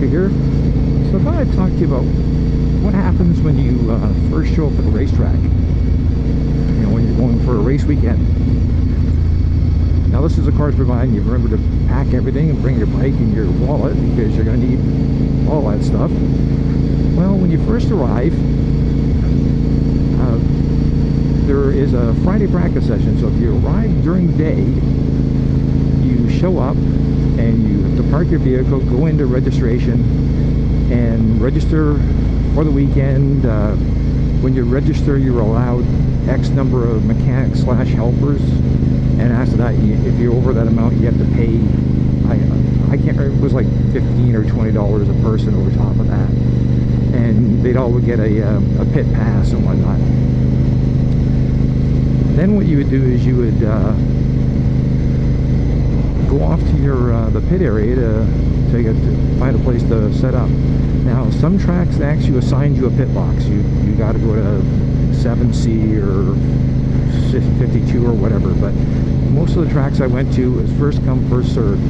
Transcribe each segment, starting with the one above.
DeathsTalker here. So I thought I'd talk to you about what happens when you first show up at the racetrack. You know, when you're going for a race weekend. Now this is of course providing you remember to pack everything and bring your bike and your wallet, because you're going to need all that stuff. Well, when you first arrive, there is a Friday practice session. So if you arrive during the day, you show up and you have to park your vehicle, go into registration and register for the weekend. When you register, you're allowed X number of mechanics / helpers, and after that, if you're over that amount, you have to pay. I can't remember, it was like $15 or $20 a person over top of that, and they'd all get a pit pass and whatnot. Then what you would do is you would go off to your the pit area to find a place to set up. Now some tracks actually assign you a pit box. You got to go to 7C or 52 or whatever, but most of the tracks I went to was first come first served.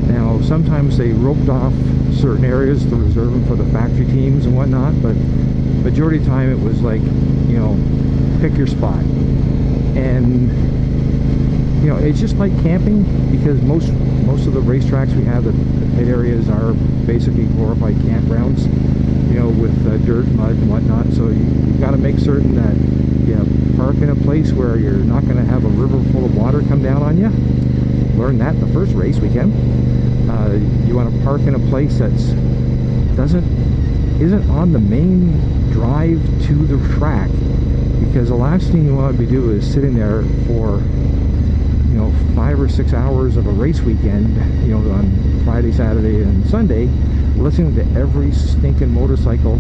Now sometimes they roped off certain areas to reserve them for the factory teams and whatnot, but majority of the time it was like, you know, pick your spot. And you know, it's just like camping, because most of the racetracks we have, the pit areas are basically glorified campgrounds, you know, with dirt, mud, and whatnot. So you've got to make certain that you park in a place where you're not going to have a river full of water come down on you. Learned that the first race weekend. You want to park in a place that's isn't on the main drive to the track, because the last thing you want to be doing is sitting there for, you know, 5 or 6 hours of a race weekend, you know, on Friday, Saturday, and Sunday, listening to every stinking motorcycle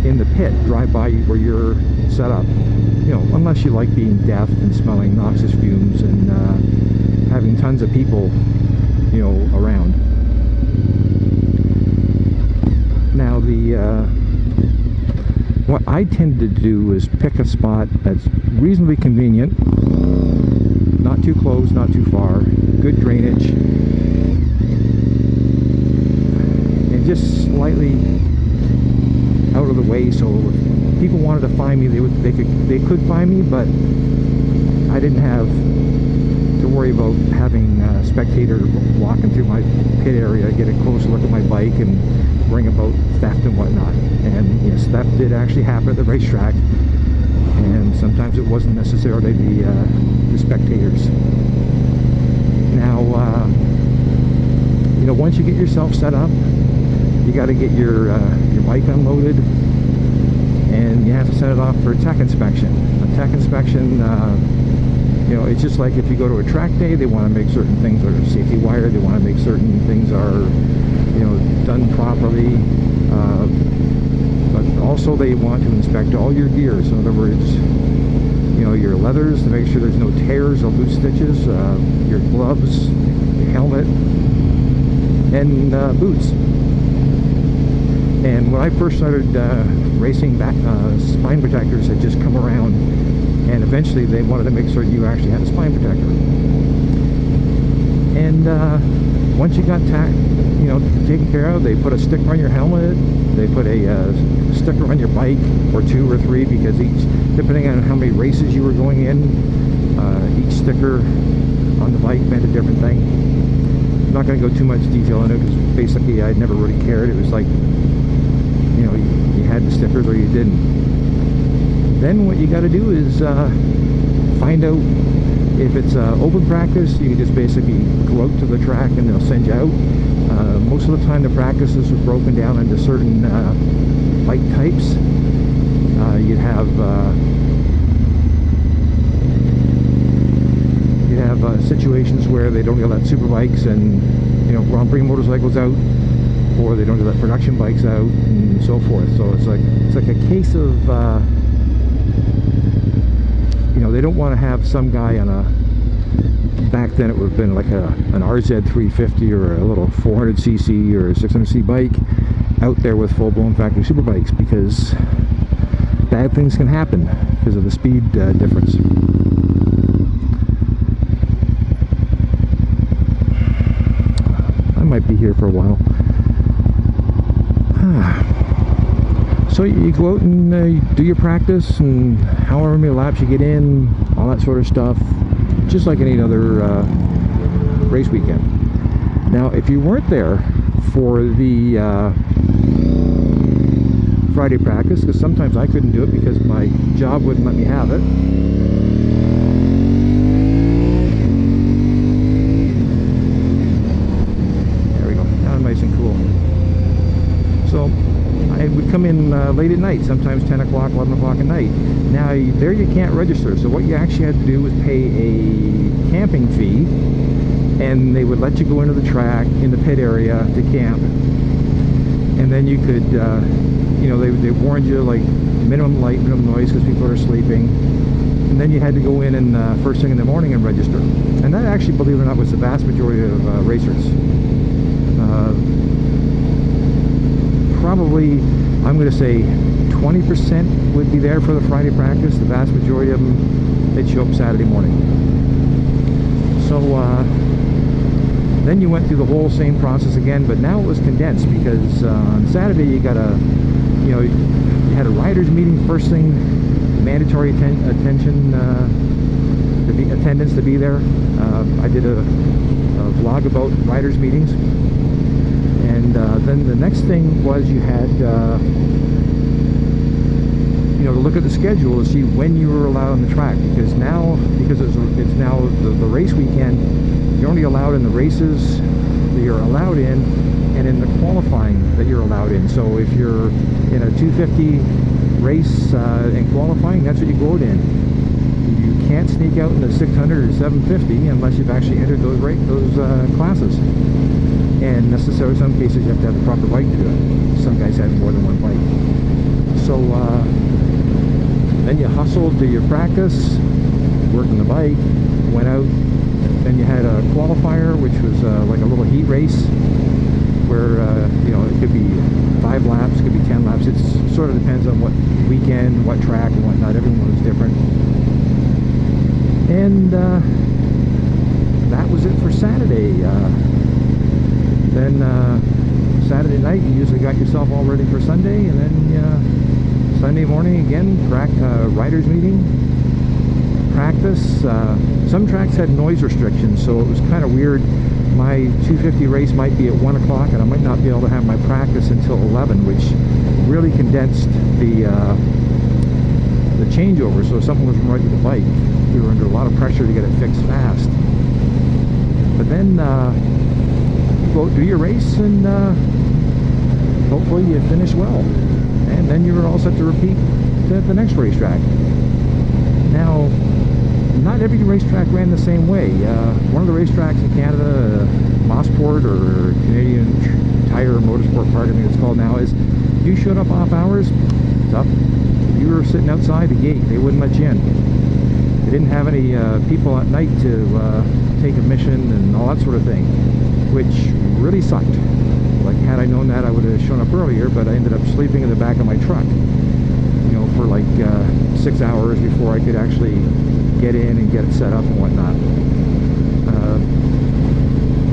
in the pit drive by where you're set up. You know, unless you like being deaf and smelling noxious fumes and having tons of people, you know, around. Now what I tend to do is pick a spot that's reasonably convenient, not too close, not too far, good drainage, and just slightly out of the way, so if people wanted to find me, they could find me, but I didn't have to worry about having a spectator walking through my pit area, get a close look at my bike, and bring about theft and whatnot. And yes, theft did actually happen at the racetrack, and sometimes it wasn't necessarily the spectators. Now, you know, once you get yourself set up, you got to get your bike unloaded, and you have to send it off for a tech inspection. A tech inspection, you know, it's just like if you go to a track day, they want to make certain things are safety wired, they want to make certain things are, you know, done properly, but also they want to inspect all your gear. So in other words, you know, your leathers, to make sure there's no tears or loose stitches, your gloves, your helmet, and boots. And when I first started racing, back spine protectors had just come around, and eventually they wanted to make sure you actually had a spine protector. And once you got taken care of, they put a sticker on your helmet, they put a sticker on your bike, or 2 or 3, because each, depending on how many races you were going in, each sticker on the bike meant a different thing. I'm not going to go too much detail in it, because basically I never really cared. It was like, you know, you had the stickers or you didn't. Then what you got to do is find out if it's open practice. You can just basically go out to the track and they'll send you out. Most of the time the practices are broken down into certain bike types. You'd have situations where they don't let super bikes and, you know, Grand Prix motorcycles out, or they don't let production bikes out, and so forth. So it's like a case of you know, they don't want to have some guy on a, back then it would have been like an RZ350 or a little 400cc or a 600cc bike out there with full-blown factory super bikes, because bad things can happen because of the speed difference. I might be here for a while. So you go out and do your practice, and however many laps you get in, all that sort of stuff, just like any other race weekend. Now, if you weren't there for the Friday practice, because sometimes I couldn't do it because my job wouldn't let me have it. There we go, now nice and cool. So I would come in late at night, sometimes 10 o'clock, 11 o'clock at night. Now there you can't register, so what you actually had to do was pay a camping fee, and they would let you go into the track, in the pit area to camp, and then you could, you know, they warned you like minimum light, minimum noise because people are sleeping, and then you had to go in and first thing in the morning and register. And that actually, believe it or not, was the vast majority of racers. Probably, I'm going to say 20% would be there for the Friday practice. The vast majority of them, they'd show up Saturday morning. So then you went through the whole same process again, but now it was condensed because on Saturday you got a, you know, you had a riders meeting first thing, mandatory attendance to be there. I did a vlog about riders meetings. And then the next thing was you had, you know, to look at the schedule to see when you were allowed on the track, because now, it's now the race weekend, you're only allowed in the races that you're allowed in, and in the qualifying that you're allowed in. So if you're in a 250 race in qualifying, that's what you go out in. You can't sneak out in the 600 or 750 unless you've actually entered those classes. And necessarily, in some cases, you have to have the proper bike to do it. Some guys have more than one bike. So then you hustled, do your practice, working the bike, went out. Then you had a qualifier, which was like a little heat race, where you know, it could be 5 laps, it could be 10 laps. It sort of depends on what weekend, what track, and whatnot. Everyone was different. And that was it for Saturday. Then Saturday night, you usually got yourself all ready for Sunday, and then Sunday morning again, riders meeting, practice. Some tracks had noise restrictions, so it was kind of weird. My 250 race might be at 1 o'clock, and I might not be able to have my practice until 11, which really condensed the changeover. So if something was wrong with the bike, we were under a lot of pressure to get it fixed fast. But then go do your race, and hopefully you finish well, and then you're all set to repeat at the next racetrack. Now, not every racetrack ran the same way. One of the racetracks in Canada, Mossport, or Canadian Tire Motorsport Park, I think it's called now, is you showed up off hours, it's up. If you were sitting outside the gate, they wouldn't let you in. They didn't have any people at night to take admission and all that sort of thing, which really sucked. Like, had I known that, I would have shown up earlier, but I ended up sleeping in the back of my truck, you know, for like 6 hours before I could actually get in and get it set up and whatnot.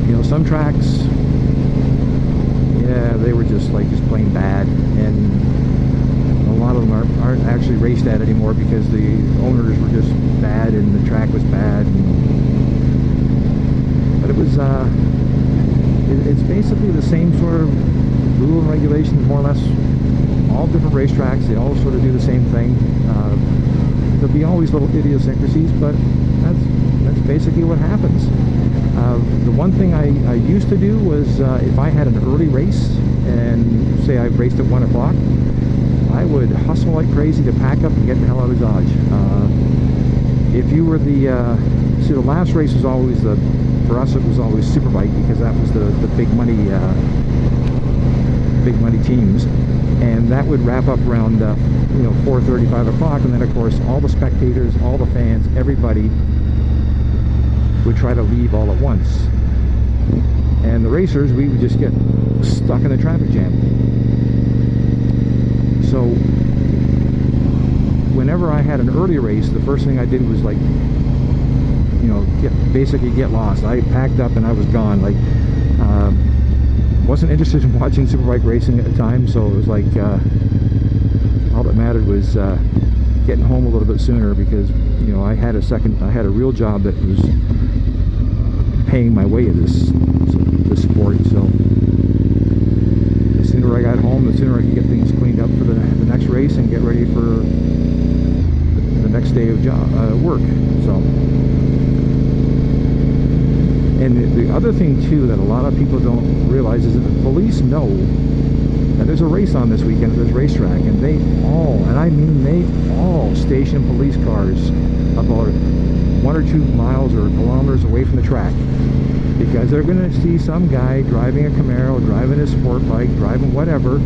You know, some tracks, yeah, they were just plain bad, and a lot of them aren't actually raced at anymore because the owners were just bad and the track was bad. But it was it's basically the same sort of rule and regulations, more or less. All different racetracks, they all sort of do the same thing. There'll be always little idiosyncrasies, but that's basically what happens. The one thing I used to do was if I had an early race, and say I raced at 1 o'clock, I would hustle like crazy to pack up and get the hell out of Dodge. If you were the last race was always for us it was always Superbike, because that was the big money teams, and that would wrap up around 4:30, 5 o'clock, and then of course all the spectators, all the fans, everybody would try to leave all at once, and the racers, we would just get stuck in the traffic jam. So whenever I had an early race, the first thing I did was basically get lost. I packed up and I was gone. Wasn't interested in watching Superbike racing at the time, so it was like all that mattered was getting home a little bit sooner, because you know I had a real job that was paying my way of this sport. So the sooner I got home, the sooner I could get things cleaned up for the next race and get ready for the next day of work. So, and the other thing too that a lot of people don't realize is that the police know that there's a race on this weekend at this racetrack, and they all, and I mean they all, station police cars about 1 or 2 miles or kilometers away from the track, because they're going to see some guy driving a Camaro, driving a sport bike, driving whatever,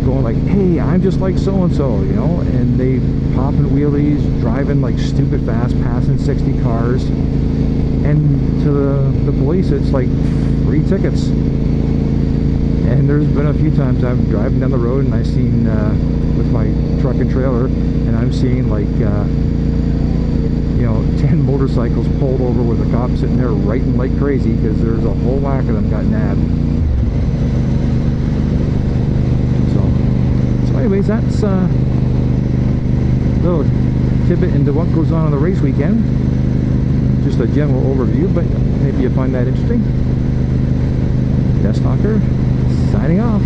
going like, hey, I'm just like so-and-so, you know, and they popping wheelies, driving like stupid fast, passing 60 cars, and to the police it's like free tickets. And there's been a few times I'm driving down the road and I've seen with my truck and trailer, and I'm seeing like you know, 10 motorcycles pulled over with a cop sitting there writing like crazy because there's a whole whack of them got nabbed. So anyways, that's a little tidbit into what goes on the race weekend. Just a general overview, but maybe you find that interesting. DeathsStalker signing off.